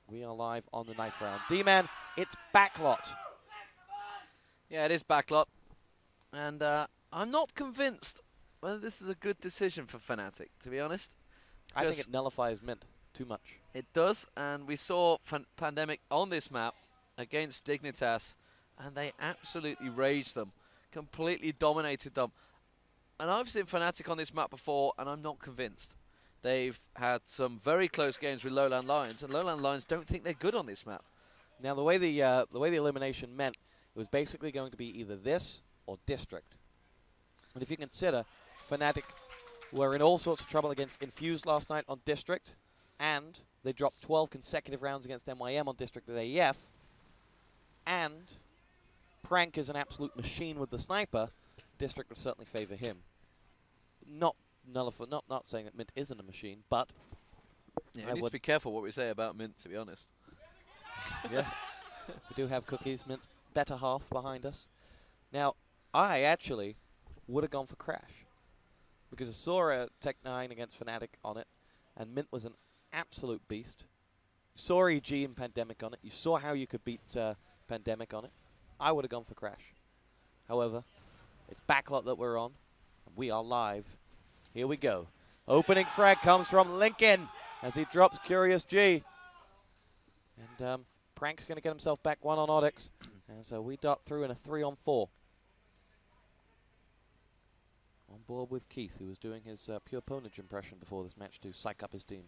We are live on the knife round. D-Man, it's backlot. Yeah, it is backlot. And I'm not convinced whether this is a good decision for Fnatic, to be honest. I think it nullifies Mint too much. It does, and we saw Pandemic on this map against Dignitas, and they absolutely raged them, completely dominated them. And I've seen Fnatic on this map before, and I'm not convinced. They've had some very close games with Lowland Lions, and Lowland Lions don't think they're good on this map. Now, the way the elimination meant, it was basically going to be either this or District. And if you consider, Fnatic were in all sorts of trouble against Infused last night on District, and they dropped 12 consecutive rounds against MYM on District at AEF, and Prank is an absolute machine with the sniper. District would certainly favor him. Not saying that Mint isn't a machine, but yeah, we need to be careful what we say about Mint, to be honest. Yeah, we do have Cookies, Mint's better half behind us. Now, I actually would have gone for Crash, because I saw a Tech9 against Fnatic on it, and Mint was an absolute beast. You saw EG and Pandemic on it. You saw how you could beat Pandemic on it. I would have gone for Crash. However, it's backlot that we're on, and we are live. Here we go. Opening frag comes from Lincoln as he drops Curious G. And Prank's going to get himself back one on Odyx. And so we dart through in a 3-on-4. On board with Keith, who was doing his pure Ponage impression before this match to psych up his team.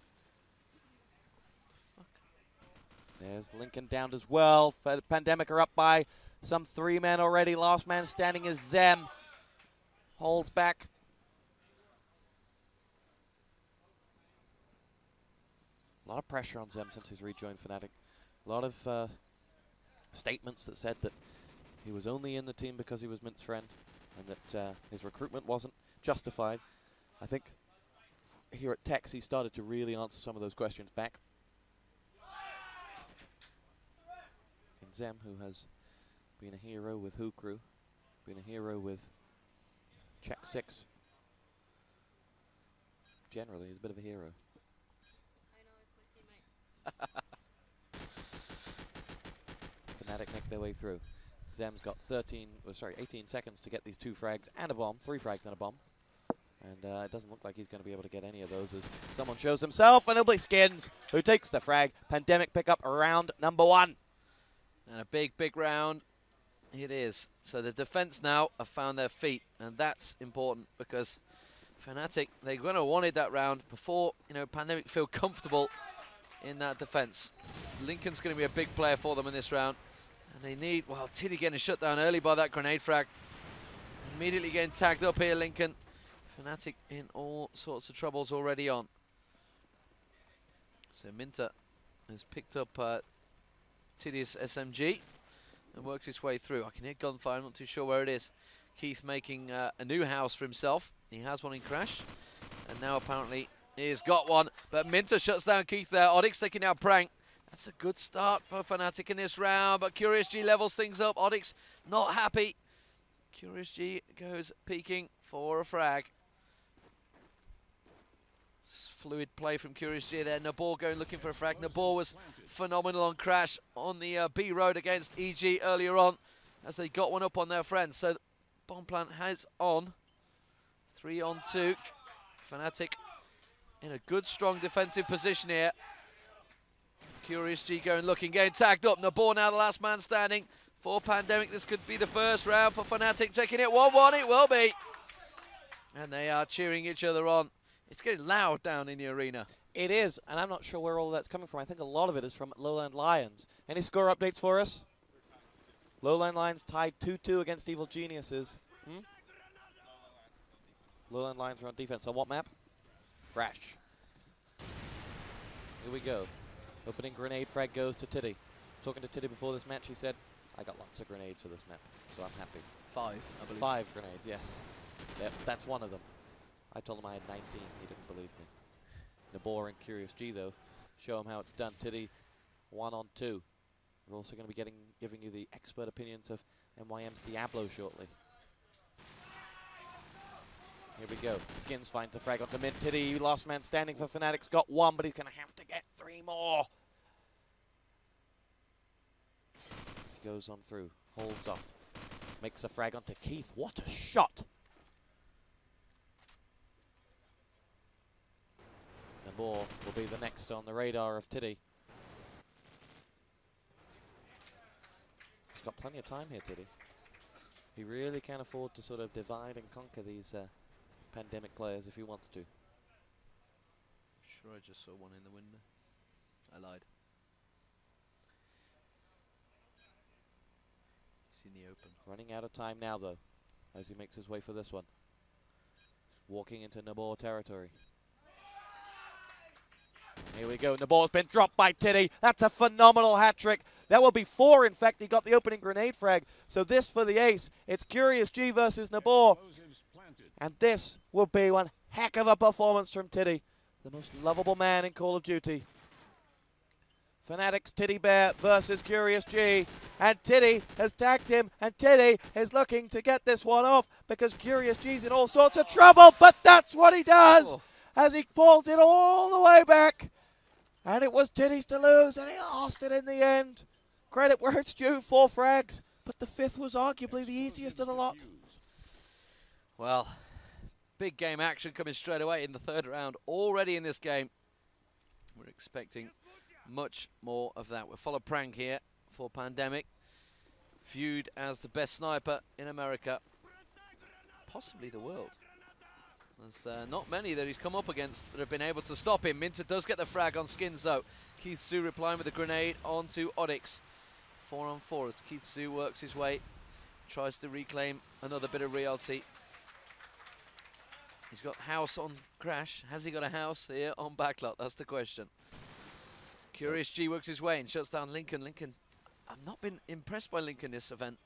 There's Lincoln downed as well. Pandemic are up by some 3 men already. Last man standing is Zem. Holds back. A lot of pressure on Zem since he's rejoined Fnatic. A lot of statements that said that he was only in the team because he was Mint's friend and that his recruitment wasn't justified. I think here at Tex he started to really answer some of those questions back. And Zem, who has been a hero with Who Crew, been a hero with Check 6. Generally, he's a bit of a hero. Fnatic make their way through. Zem's got 18 seconds to get these 2 frags and a bomb, 3 frags and a bomb. And it doesn't look like he's going to be able to get any of those as someone shows himself, and it'll be Skins who takes the frag. Pandemic pick up round number 1. And a big, big round it is. So the defense now have found their feet, and that's important because Fnatic, they're going to have wanted that round before, Pandemic feel comfortable in that defense. Lincoln's going to be a big player for them in this round. And they need, well, Tiddy getting shut down early by that grenade frag. Immediately getting tagged up here, Lincoln. Fnatic in all sorts of troubles already on. So Minter has picked up Tiddy's SMG and works his way through. I can hear gunfire, I'm not too sure where it is. Keith making a new house for himself. He has one in Crash. And now apparently he's got one, but Minter shuts down Keith there. Odyx taking out Prank. That's a good start for Fnatic in this round, but Curious G levels things up. Odyx not happy. Curious G goes peeking for a frag. Fluid play from Curious G there. Nabor going looking for a frag. Nabor was phenomenal on Crash on the B road against EG earlier on as they got one up on their friends. So the bomb plant has on. 3-on-2. Fnatic in a good, strong defensive position here. Curious G going looking, getting tagged up. Nabor now the last man standing for Pandemic. This could be the first round for Fnatic. Taking it 1-1, it will be. And they are cheering each other on. It's getting loud down in the arena. It is, and I'm not sure where all that's coming from. I think a lot of it is from Lowland Lions. Any score updates for us? Lowland Lions tied 2-2 against Evil Geniuses. Lowland Lions are on defense. On what map? Crash. Here we go. Opening grenade frag goes to Tiddy. Talking to Tiddy before this match, he said, I got lots of grenades for this map, so I'm happy. 5, I believe. 5 grenades, yes. Yep, that's one of them. I told him I had 19. He didn't believe me. Nabor and Curious G, though, show him how it's done. Tiddy, 1-on-2. We're also going to be giving you the expert opinions of MYM's Diablo shortly. Here we go. Skins finds the frag onto mid. Tiddy, last man standing for Fnatic's got 1, but he's going to have to get 3 more. goes on through, holds off, makes a frag onto Keith. What a shot! Nabor will be the next on the radar of Tiddy. He's got plenty of time here, Tiddy. He really can afford to sort of divide and conquer these Pandemic players if he wants to. Sure, I just saw one in the window. I lied. He's in the open. Running out of time now, though, as he makes his way for this one. Walking into Nabor territory. Here we go. Nabor's been dropped by Tiddy. That's a phenomenal hat trick. That will be 4, in fact. He got the opening grenade frag. So this for the ace. It's Curious G versus Nabor. And this will be one heck of a performance from Tiddy, the most lovable man in Call of Duty. fnatic's Tiddy Bear versus Curious G. And Tiddy has tagged him, and Tiddy is looking to get this one off because Curious G's in all sorts of trouble, but that's what he does as he pulls it all the way back. And it was Tiddy's to lose, and he lost it in the end. Credit where it's due, 4 frags, but the 5th was arguably the easiest of the lot. Well, big game action coming straight away in the 3rd round. Already in this game, we're expecting much more of that. We'll follow Prank here for Pandemic, viewed as the best sniper in America, possibly the world. There's not many that he's come up against that have been able to stop him. Minter does get the frag on Skins though. Keith Sue replying with a grenade onto Oddix. 4 on 4 as Keith Sue works his way, tries to reclaim another bit of reality. He's got house on Crash. Has he got a house here on Backlot? That's the question. Curious G works his way and shuts down Lincoln. Lincoln, I've not been impressed by Lincoln this event.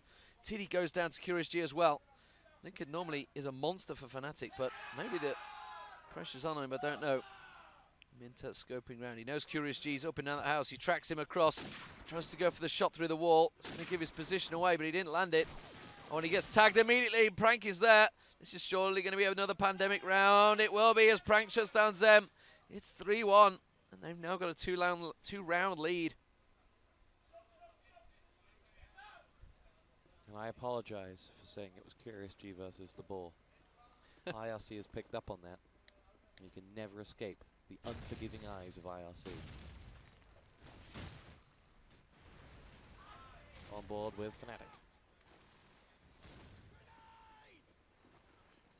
Tiddy goes down to Curious G as well. Lincoln normally is a monster for fnatic, but maybe the pressure's on him, I don't know. Minter scoping round. He knows Curious G's up and down the house. He tracks him across, tries to go for the shot through the wall. It's going to give his position away, but he didn't land it. Oh, and he gets tagged immediately. Prank is there. This is surely going to be another Pandemic round. It will be as Prank shuts down Zem. It's 3-1, and they've now got a two-round lead. And I apologize for saying it was Curious G versus the ball. IRC has picked up on that. And you can never escape the unforgiving eyes of IRC. On board with fnatic.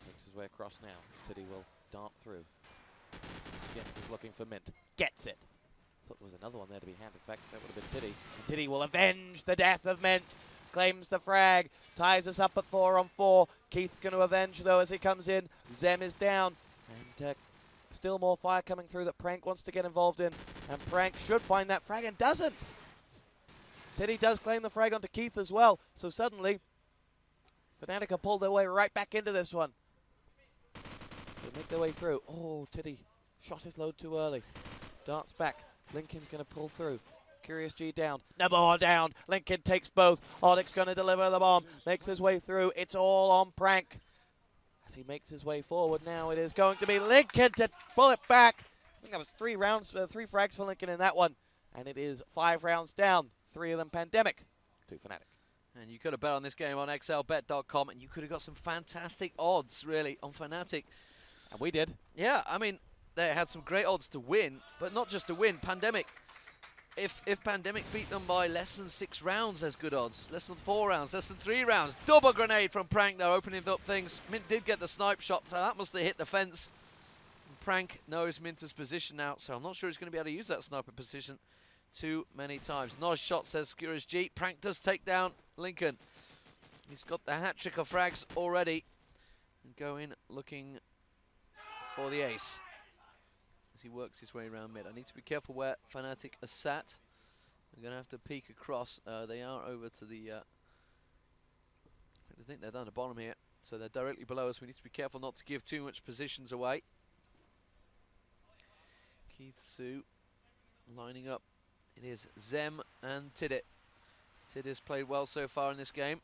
Makes his way across now. Tiddy will dart through. Skins is looking for Mint. Gets it. Thought there was another one there to be handed. In fact, that would have been Tiddy. And Tiddy will avenge the death of Mint. Claims the frag, ties us up at 4 on 4. Keith's going to avenge though as he comes in. Zem is down, and still more fire coming through that Prank wants to get involved in. And Prank should find that frag and doesn't. Tiddy does claim the frag onto Keith as well, so suddenly fnatic have pulled their way right back into this one. They make their way through. Oh, Tiddy shot his load too early. Darts back. Lincoln's going to pull through. Curious G down. Nabor down. Lincoln takes both. Oddix going to deliver the bomb. Makes his way through. It's all on Prank. As he makes his way forward now, it is going to be Lincoln to pull it back. I think that was 3 rounds, 3 frags for Lincoln in that one. And it is 5 rounds down. 3 of them Pandemic to fnatic. And you could have bet on this game on xlbet.com, and you could have got some fantastic odds, really, on fnatic. And we did. Yeah, I mean, they had some great odds to win, but not just to win. Pandemic, if Pandemic beat them by less than 6 rounds, there's good odds. Less than 4 rounds, less than 3 rounds. Double grenade from Prank, though, opening up things. Mint did get the snipe shot, so that must have hit the fence. And Prank knows Minter's position now, so I'm not sure he's going to be able to use that sniper position too many times. Nice shot, says Curious G. Prank does take down Lincoln. He's got the hat trick of frags already. And going looking for the ace as he works his way around mid. I need to be careful where fnatic are sat. I'm going to have to peek across. They are over to the... I think they're down the bottom here. So they're directly below us. We need to be careful not to give too much positions away. Keith Sue lining up. It is Zem and Tidit. Tidit's played well so far in this game.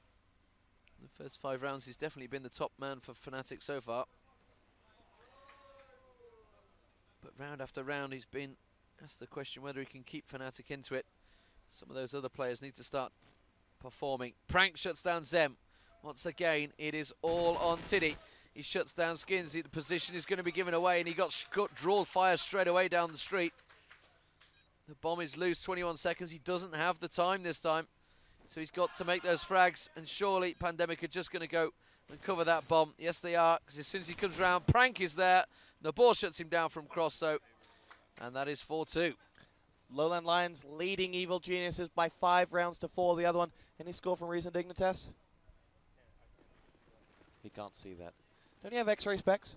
In the first 5 rounds, he's definitely been the top man for fnatic so far. But round after round, he's been asked the question whether he can keep fnatic into it. Some of those other players need to start performing. Prank shuts down Zem. Once again, it is all on Tiddy. He shuts down Skins. The position is going to be given away, and he got draw fire straight away down the street. The bomb is loose, 21 seconds. He doesn't have the time this time, so he's got to make those frags, and surely Pandemic are just going to go and cover that bomb. Yes, they are, because as soon as he comes around, Prank is there. The ball shuts him down from cross, though, and that is 4-2. Lowland Lions leading Evil Geniuses by 5 rounds to 4. The other one, any score from Reason Dignitas? He can't see that. Don't you have X-ray specs?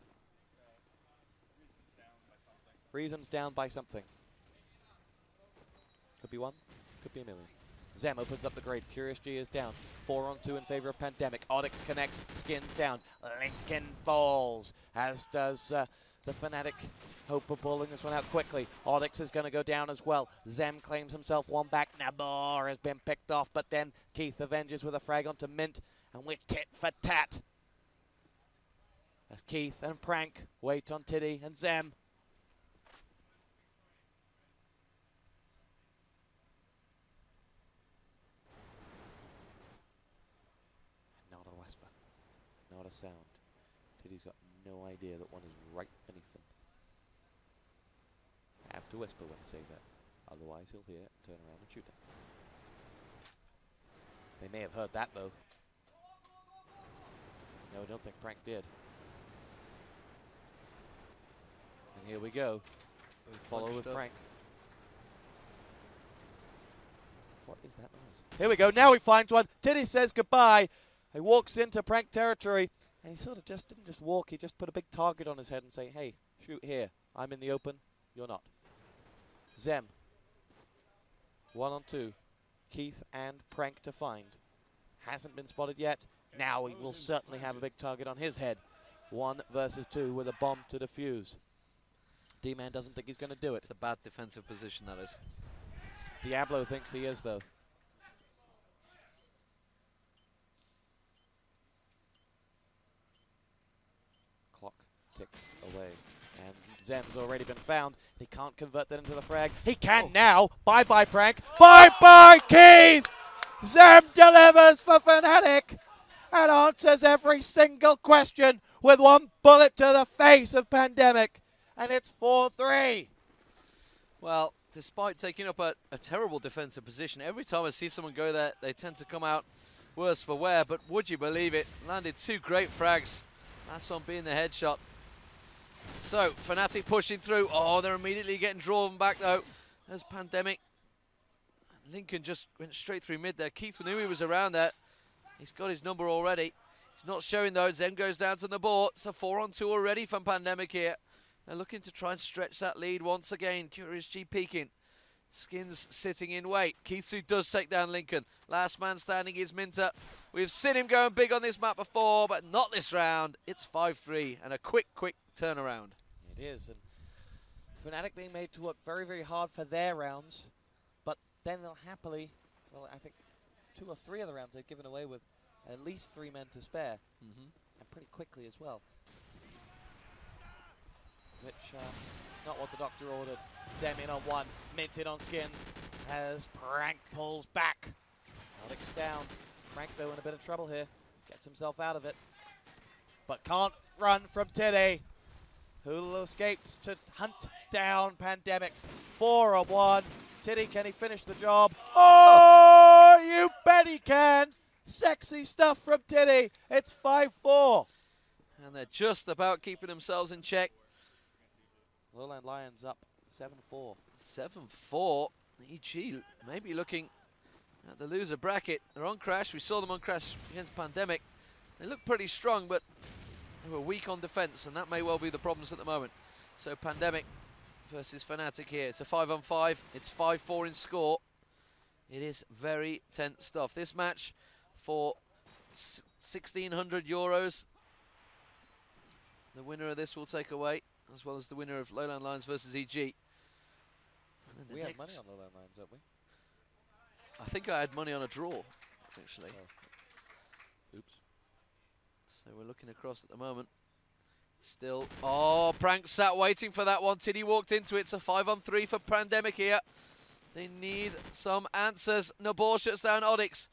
Reason's down by something. Could be 1, could be a million. Zem opens up the grade. Curious G is down. 4-on-2 in favor of Pandemic. Onyx connects. Skins down. Lincoln falls, as does the Fnatic. Hope of pulling this one out quickly. Onyx is going to go down as well. Zem claims himself one back. Nabor has been picked off, but then Keith avenges with a frag onto Mint, and we're tit for tat. As Keith and Prank wait on Tiddy and Zem. Not a whisper, not a sound. Tiddy's got no idea that one is right beneath them. I have to whisper when I say that, otherwise he'll hear it, turn around and shoot him. They may have heard that though. No, I don't think Prank did. And here we go. Follow with Prank. What is that noise? Here we go. Now he finds one. Tiddy says goodbye. He walks into Prank territory, and he sort of just didn't just walk. He just put a big target on his head and say, "Hey, shoot here. I'm in the open. You're not." Zem. 1-on-2. Keith and Prank to find. Hasn't been spotted yet. Now he will certainly have a big target on his head. 1 versus 2 with a bomb to defuse. D-Man doesn't think he's going to do it. It's a bad defensive position, that is. Diablo thinks he is, though. Clock ticks away. And Zem's already been found. He can't convert that into the frag. He can now. Bye-bye, Prank. Bye-bye, Keith! Zem delivers for Fnatic and answers every single question with 1 bullet to the face of Pandemic. And it's 4-3. Well, despite taking up a terrible defensive position, every time I see someone go there, they tend to come out worse for wear. But would you believe it? Landed 2 great frags. Last one being the headshot. So, Fnatic pushing through. Oh, they're immediately getting drawn back, though. As Pandemic. Lincoln just went straight through mid there. Keith knew he was around there. He's got his number already. He's not showing, though. Zem goes down to the board. It's a 4-on-2 already from Pandemic here. They're looking to try and stretch that lead once again. Curious G peeking. Skins sitting in wait. Keitsu does take down Lincoln. Last man standing is Minter. We've seen him going big on this map before, but not this round. It's 5-3 and a quick turnaround. It is. And Fnatic being made to work very, very hard for their rounds, but then they'll happily, well, I think 2 or 3 of the rounds they've given away with at least 3 men to spare, and pretty quickly as well. Which is not what the doctor ordered. Zem in on 1, Mint in on Skins, as Prank pulls back. Alex down. Prank, though, in a bit of trouble here. Gets himself out of it. But can't run from Tiddy, who escapes to hunt down Pandemic. 4-on-1. Tiddy, can he finish the job? Oh, you bet he can. Sexy stuff from Tiddy. It's 5-4. And they're just about keeping themselves in check. Lowland Lions up 7-4. 7-4. EG maybe looking at the loser bracket. They're on Crash. We saw them on Crash against Pandemic. They look pretty strong, but they were weak on defense, and that may well be the problems at the moment. So Pandemic versus Fnatic here. It's a 5-on-5. It's 5-4 in score. It is very tense stuff. This match for 1,600 euros. The winner of this will take away, as well as the winner of Lowland Lions versus EG. We have money on Lowland Lions, don't we? I think I had money on a draw, actually. Oh. Oops. So we're looking across at the moment. Still, oh, Prank sat waiting for that one. Tiddy walked into it. It's a 5-on-3 for Pandemic here. They need some answers. Nabor shuts down Onyx.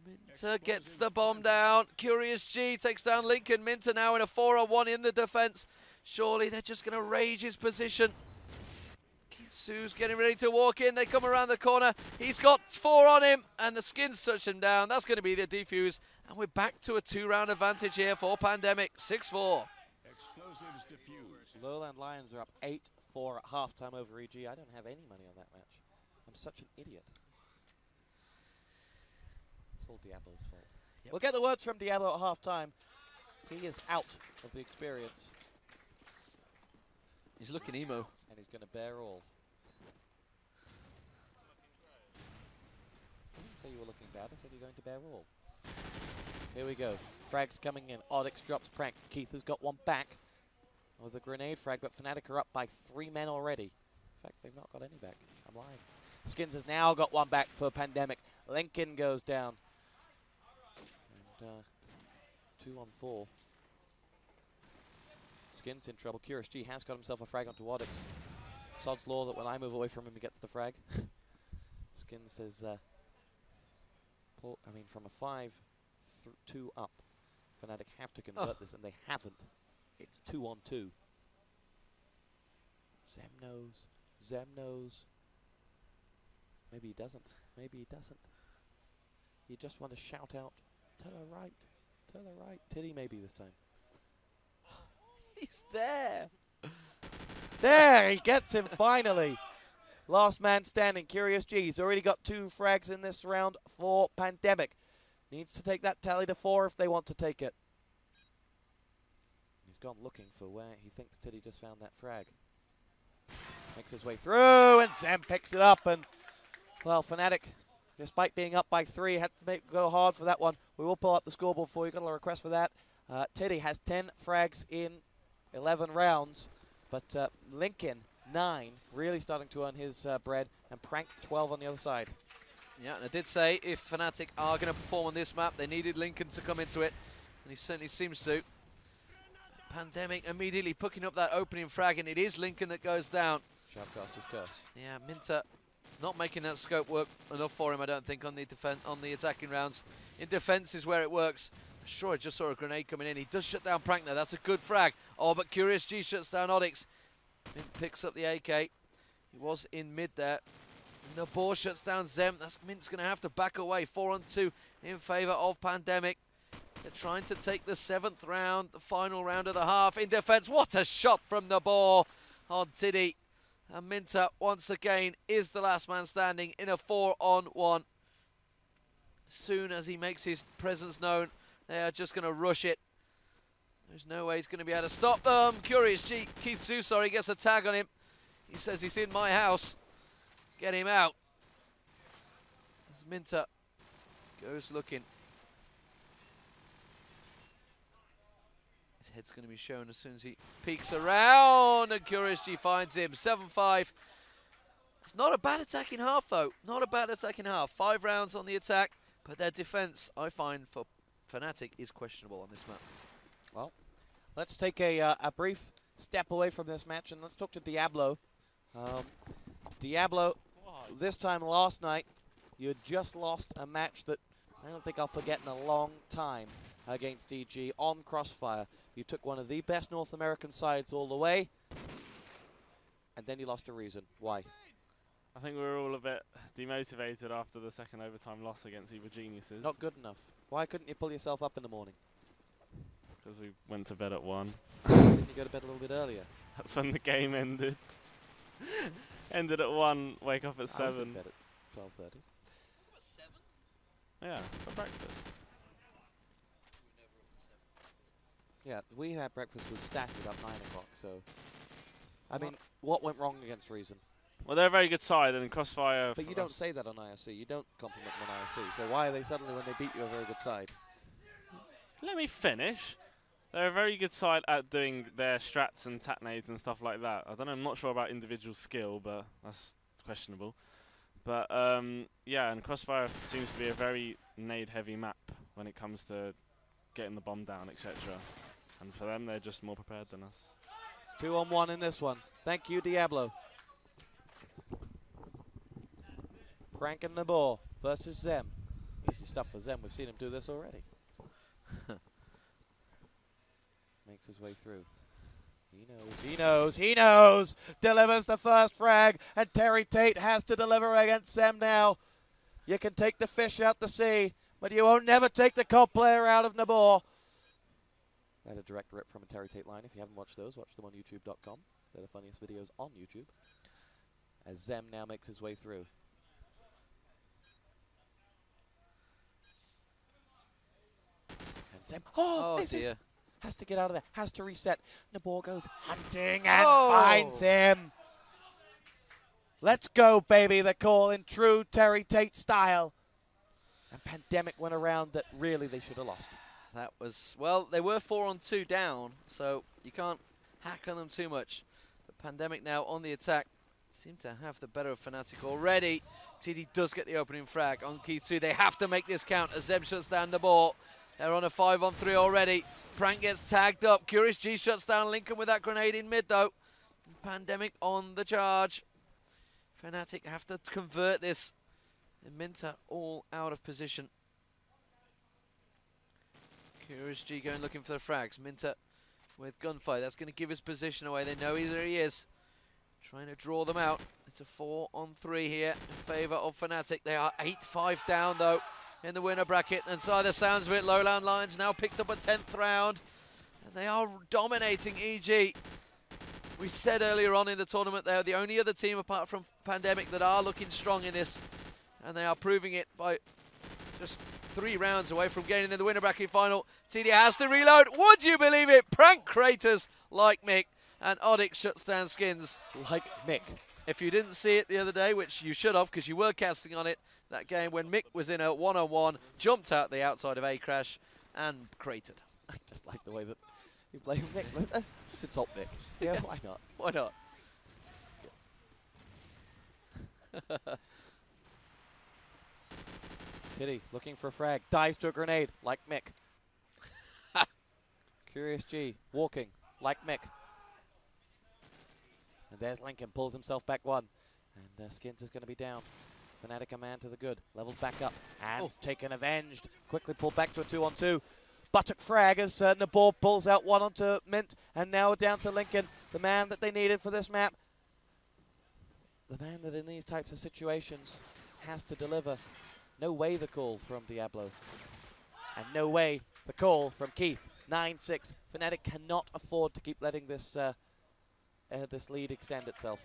Minter gets the bomb down. Curious G takes down Lincoln. Minter now in a 4-on-1 in the defense. Surely they're just going to rage his position. Sue's getting ready to walk in. They come around the corner. He's got 4 on him, and the skins touch him down. That's going to be the defuse. And we're back to a 2-round advantage here for Pandemic. 6-4. Lowland Lions are up 8-4 at halftime over EG. I don't have any money on that match. I'm such an idiot. It's all Diablo's fault. Yep. We'll get the words from Diablo at halftime. He is out of the experience. He's looking emo. And he's going to bear all. I didn't say you were looking bad. I said you're going to bear all. Here we go. Frags coming in. Oddix drops Prank. Keith has got one back with a grenade frag, but Fnatic are up by 3 men already. In fact, they've not got any back. I'm lying. Skins has now got one back for Pandemic. Lincoln goes down. And 2 on 4. Skins in trouble. Curious G has got himself a frag onto Oddix. Sod's law that when I move away from him, he gets the frag. Skins says, from a 5-2 up, Fnatic have to convert this, and they haven't. It's 2 on 2. Zem knows. Maybe he doesn't. Maybe he doesn't. You just want to shout out, to the right, to the right. Tiddy maybe this time. He's there. There, he gets him finally. Last man standing, Curious G. He's already got 2 frags in this round for Pandemic. Needs to take that tally to 4 if they want to take it. He's gone looking for where he thinks Tiddy just found that frag. Makes his way through, and Zem picks it up. And, well, Fnatic, despite being up by 3, had to go hard for that one. We will pull up the scoreboard for you. Got a request for that. Tiddy has 10 frags in 11 rounds, but Lincoln, 9, really starting to earn his bread, and Prank, 12 on the other side. Yeah, and I did say if Fnatic are going to perform on this map, they needed Lincoln to come into it, and he certainly seems to. Pandemic immediately picking up that opening frag, and it is Lincoln that goes down. Sharpcaster's curse. Yeah, Minter is not making that scope work enough for him, I don't think, on the attacking rounds. In defense is where it works. Sure, I just saw a grenade coming in. He does shut down Prank there. That's a good frag. Oh, but Curious G shuts down Oddix. Mint picks up the AK. He was in mid there. And the ball shuts down Zem. Mint's going to have to back away. 4 on 2 in favour of Pandemic. They're trying to take the 7th round, the final round of the half. In defence, what a shot from the ball on Tiddy. And Minter, once again, is the last man standing in a 4-on-1. As soon as he makes his presence known, they are just going to rush it. There's no way he's going to be able to stop them. Curious G, Keith Sue, sorry, gets a tag on him. He says he's in my house. Get him out. As Minter goes looking. His head's going to be shown as soon as he peeks around, and Curious G finds him. 7-5. It's not a bad attacking half, though. Not a bad attacking half. 5 rounds on the attack, but their defense, I find, for Fnatic is questionable on this map. Well, let's take a brief step away from this match and let's talk to Diablo. Diablo, this time last night, you had just lost a match that I don't think I'll forget in a long time against DG on Crossfire. You took one of the best North American sides all the way, and then you lost a reason. Why? I think we were all a bit demotivated after the second overtime loss against Evil Geniuses. Not good enough. Why couldn't you pull yourself up in the morning? Because we went to bed at 1. Didn't you go to bed a little bit earlier? That's when the game ended. Ended at 1, wake up at 7. I was in bed at 12:30. 7? Yeah, for breakfast. Yeah, we had breakfast with Stat at about 9 o'clock, so... I mean, what went wrong against Reason? Well, they're a very good side, and Crossfire... But you don't say that on IRC. You don't compliment them on IRC. So why are they suddenly, when they beat you, a very good side? Let me finish. They're a very good side at doing their strats and tatnades and stuff like that. I don't know, I'm not sure about individual skill, but that's questionable. But, yeah, and Crossfire seems to be a very nade-heavy map when it comes to getting the bomb down, etc. And for them, they're just more prepared than us. It's 2-on-1 in this one. Thank you, Diablo. Prank and Nabor versus Zem Easy stuff for Zem. We've seen him do this already. Makes his way through. He knows, he knows, he knows! Delivers the first frag, and Terry Tate has to deliver against Zem now. You can take the fish out the sea, but you won't never take the COD player out of Nabor. I had a direct rip from a Terry Tate line. If you haven't watched those, watch them on youtube.com. They're the funniest videos on YouTube. As Zem now makes his way through. And Zem, oh dear. Has to get out of there, has to reset. Nabor goes hunting and finds him. Let's go, baby, the call in true Terry Tate style. And Pandemic went around that really they should have lost. That was, well, they were 4-on-2 down, so you can't hack on them too much. But Pandemic now on the attack. Seem to have the better of fnatic already. TD does get the opening frag on Keith 2. They have to make this count as Zem shuts down the ball. They're on a 5-on-3 already. Prank gets tagged up. Curious G shuts down Lincoln with that grenade in mid, though. Pandemic on the charge. fnatic have to convert this. And Minter all out of position. Curious G going looking for the frags. Minter with gunfire. That's going to give his position away. They know where he is. Trying to draw them out. It's a 4-on-3 here in favour of fnatic. They are 8-5 down, though, in the winner bracket. And so the sounds of it, Lowland Lions now picked up a 10th round. And they are dominating EG. We said earlier on in the tournament they're the only other team apart from Pandemic that are looking strong in this. And they are proving it by just 3 rounds away from getting in the winner bracket final. TD has to reload. Would you believe it? Prank Craters like Mick. And Oddix shuts down Skins. Like Mick. If you didn't see it the other day, which you should have because you were casting on it, that game when Mick was in a one-on-one, jumped out the outside of A-Crash and cratered. I just like the way that you play Mick. Let's insult Mick. Yeah, why not? Why not? Kitty looking for a frag. Dives to a grenade like Mick. Curious G walking like Mick. And there's Lincoln, pulls himself back one. And Skins is going to be down. fnatic a man to the good. Leveled back up and taken avenged. Quickly pulled back to a 2-on-2. Buttock frag as Nabor pulls out one onto Mint. And now down to Lincoln, the man that they needed for this map. The man that in these types of situations has to deliver. No way the call from Diablo. And no way the call from Keith. 9-6. fnatic cannot afford to keep letting this this lead extend itself.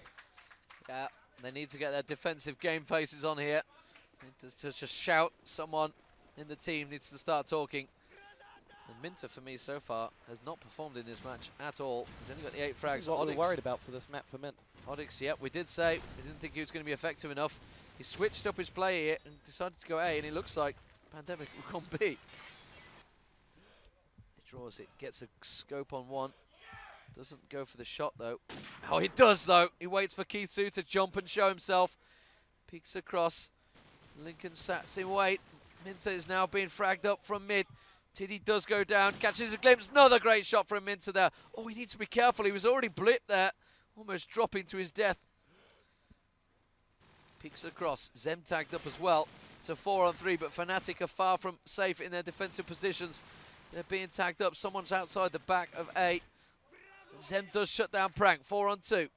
Yeah, they need to get their defensive game faces on here. To just shout. Someone in the team needs to start talking. And Minter, for me, so far, has not performed in this match at all. He's only got the 8 frags. This is what we're worried about for this map for Mint. Oddix, yep, we did say we didn't think he was going to be effective enough. He switched up his play here and decided to go A, and it looks like Pandemic will come B. He draws it, gets a scope on one. Doesn't go for the shot, though. Oh, he does, though. He waits for Keitsu to jump and show himself. Peeks across. Lincoln sats in wait. Minter is now being fragged up from mid. Tiddy does go down, catches a glimpse. Another great shot from Minter there. Oh, he needs to be careful. He was already blipped there. Almost dropping to his death. Peeks across. Zem tagged up as well. It's a 4-on-3, but fnatic are far from safe in their defensive positions. They're being tagged up. Someone's outside the back of A. Zem does shut down Prank. 4-on-2.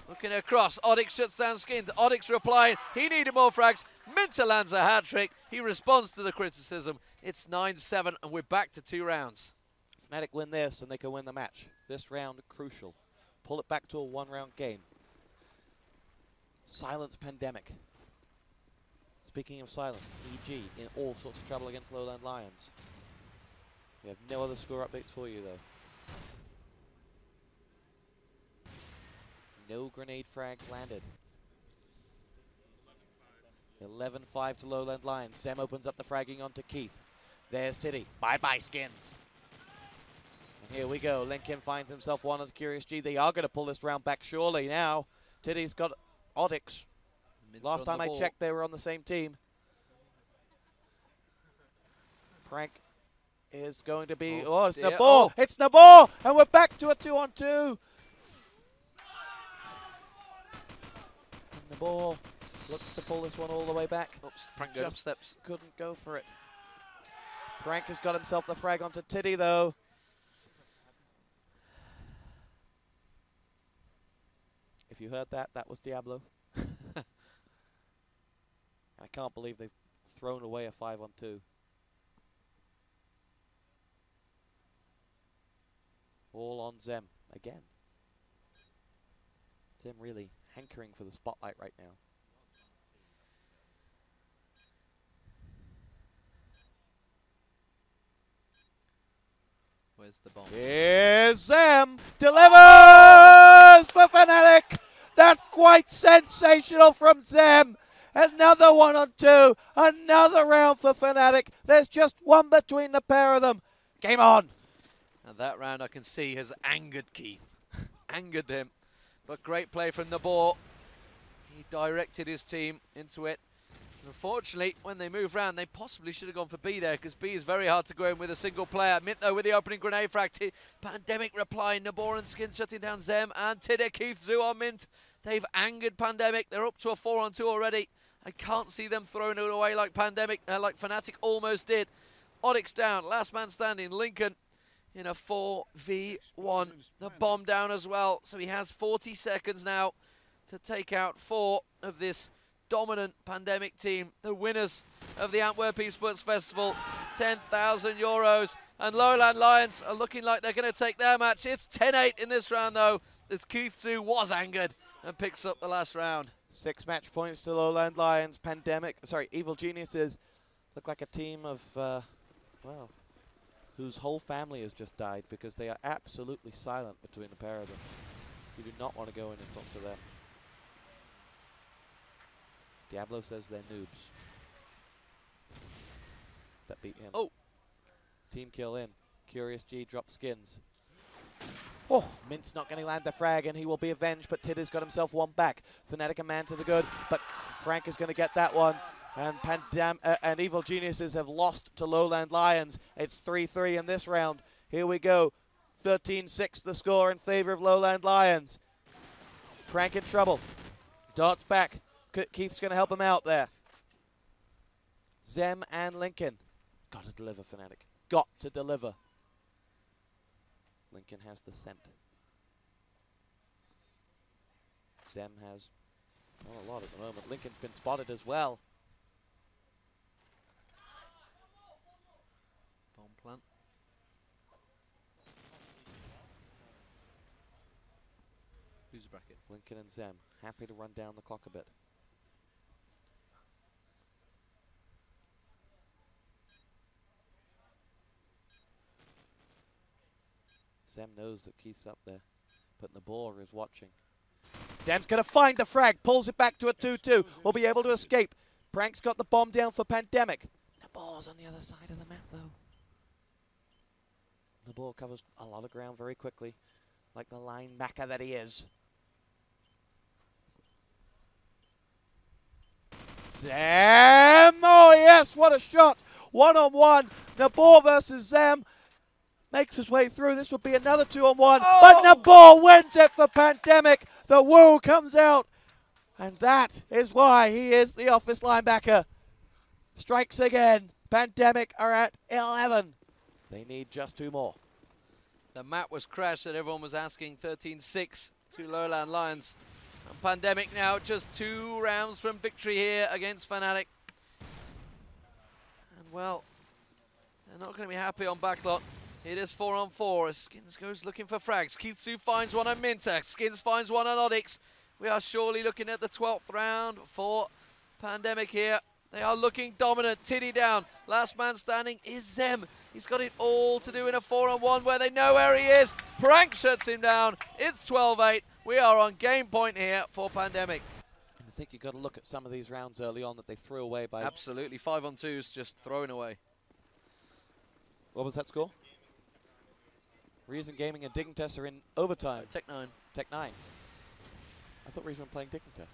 Looking across. Oddix shuts down Skins. Oddix replying. He needed more frags. Minter lands a hat-trick. He responds to the criticism. It's 9-7, and we're back to 2 rounds. fnatic win this, and they can win the match. This round, crucial. Pull it back to a 1-round game. Silence Pandemic. Speaking of silence, EG in all sorts of trouble against Lowland Lions. We have no other score updates for you, though. No grenade frags landed. 11-5 to Lowland Lions. Zem opens up the fragging onto Keith. There's Tiddy. Bye-bye, Skins. And here we go. Lincoln finds himself one on Curious G. They are going to pull this round back surely now. Tiddy's got Oddix. Last time I checked, they were on the same team. Prank is going to be... Oh, it's Nabor! Oh. It's Nabor! And we're back to a 2-on-2. And Nabor Looks to pull this one all the way back. Oops, Prank going up steps. Couldn't go for it. Prank has got himself the frag onto Tiddy, though. If you heard that, that was Diablo. I can't believe they've thrown away a 5-on-2. All on Zem again. Zem really hankering for the spotlight right now. Where's the bomb? Here's Zem. Delivers for fnatic. That's quite sensational from Zem. Another 1-on-2. Another round for fnatic. There's just one between the pair of them. Game on. And that round I can see has angered Keith. Angered him. But great play from Nabor. He directed his team into it. Unfortunately, when they move round, they possibly should have gone for B there, because B is very hard to go in with a single player. Mint, though, with the opening grenade frag. Pandemic replying. Nabor and Skins shutting down Zem and Tiddy. Keith Zoo on Mint. They've angered Pandemic. They're up to a 4-on-2 already. I can't see them throwing it away like Pandemic, like fnatic almost did. Oryx down. Last man standing. Lincoln in a 4v1. The bomb down as well. So he has 40 seconds now to take out 4 of this dominant Pandemic team, the winners of the Antwerp Esports Festival, 10,000 euros. And Lowland Lions are looking like they're going to take their match. It's 10-8 in this round, though, as Keith Zoo was angered and picks up the last round. 6 match points to Lowland Lions. Evil Geniuses look like a team of, well, whose whole family has just died, because they are absolutely silent between the pair of them. You do not want to go in and talk to them. Diablo says they're noobs. That beat him. Oh. Team kill in. Curious G drops Skins. Oh, Mint's not going to land the frag, and he will be avenged, but Tiddy's got himself one back. fnatic a man to the good, but Prank is going to get that one. And Evil Geniuses have lost to Lowland Lions. It's 3-3 in this round. Here we go. 13-6 the score in favor of Lowland Lions. Prank in trouble. Darts back. Keith's going to help him out there. Zem and Lincoln. Got to deliver, fnatic. Got to deliver. Lincoln has the scent. Zem has not a lot at the moment. Lincoln's been spotted as well. Bomb plant. Who's bracket? Lincoln and Zem happy to run down the clock a bit. Zem knows that Keith's up there, but Nabor is watching. Zem's going to find the frag, pulls it back to a 2-2, will be able to escape. Prank's got the bomb down for Pandemic. Nabor's on the other side of the map, though. Nabor covers a lot of ground very quickly, like the linebacker that he is. Zem! Oh, yes, what a shot! 1-on-1, Nabor versus Zem. Makes his way through. This would be another 2-on-1. Oh! But Nabor wins it for Pandemic. The woo comes out. And that is why he is the office linebacker. Strikes again. Pandemic are at 11. They need just 2 more. The map was crashed and everyone was asking. 13-6 to Lowland Lions. And Pandemic now just 2 rounds from victory here against fnatic. And well, they're not going to be happy on backlot. It is 4-on-4 as Skins goes looking for frags. Keith Zoo finds one on Mintax. Skins finds one on Odyx. We are surely looking at the 12th round for Pandemic here. They are looking dominant. Tiddy down. Last man standing is Zem. He's got it all to do in a 4-on-1 where they know where he is. Prank shuts him down. It's 12-8. We are on game point here for Pandemic. And I think you've got to look at some of these rounds early on that they threw away by... Absolutely. 5-on-2s just thrown away. What was that score? Reason Gaming and Dignitas are in overtime. Tech9. Tech9. I thought Reason were playing Dignitas.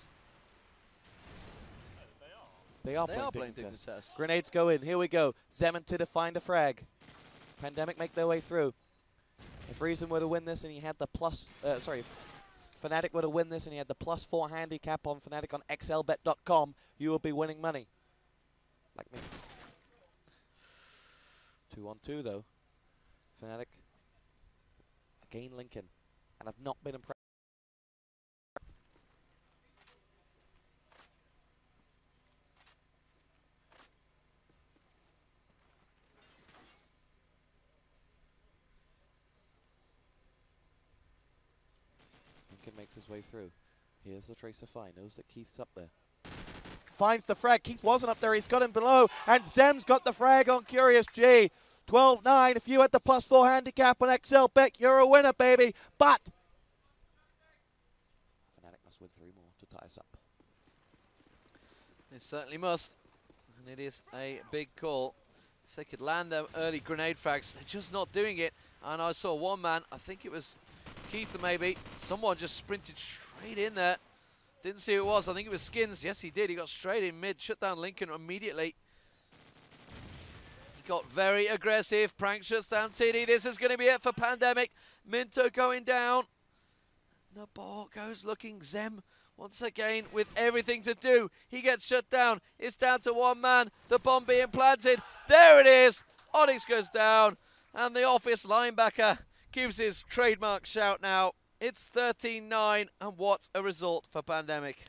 They are playing Dignitas. Grenades go in. Here we go. Zem and Tidda find a frag. Pandemic make their way through. If Reason were to win this and he had the plus, Fnatic were to win this and you had the +4 handicap on Fnatic on xlbet.com, you will be winning money. Like me. 2-on-2 though. Fnatic again Lincoln. And I've not been impressed. Lincoln makes his way through. Here's the Tracer Fine. Knows that Keith's up there. Finds the frag. Keith wasn't up there. He's got him below. And Zem's got the frag on Curious G. 12-9. If you had the +4 handicap on XLBet, you're a winner, baby. But Fnatic must win 3 more to tie us up. They certainly must. And it is a big call. If they could land their early grenade frags, they're just not doing it. And I saw one man, I think it was Keith maybe, someone just sprinted straight in there. Didn't see who it was. I think it was Skins. Yes, he did. He got straight in mid, shut down Lincoln immediately. He got very aggressive. Prank shuts down TD. This is going to be it for Pandemic. Minto going down. Nabor goes looking. Zem once again with everything to do. He gets shut down. It's down to one man. The bomb being planted. There it is. Onyx goes down. And the office linebacker gives his trademark shout now. It's 13-9, and what a result for Pandemic.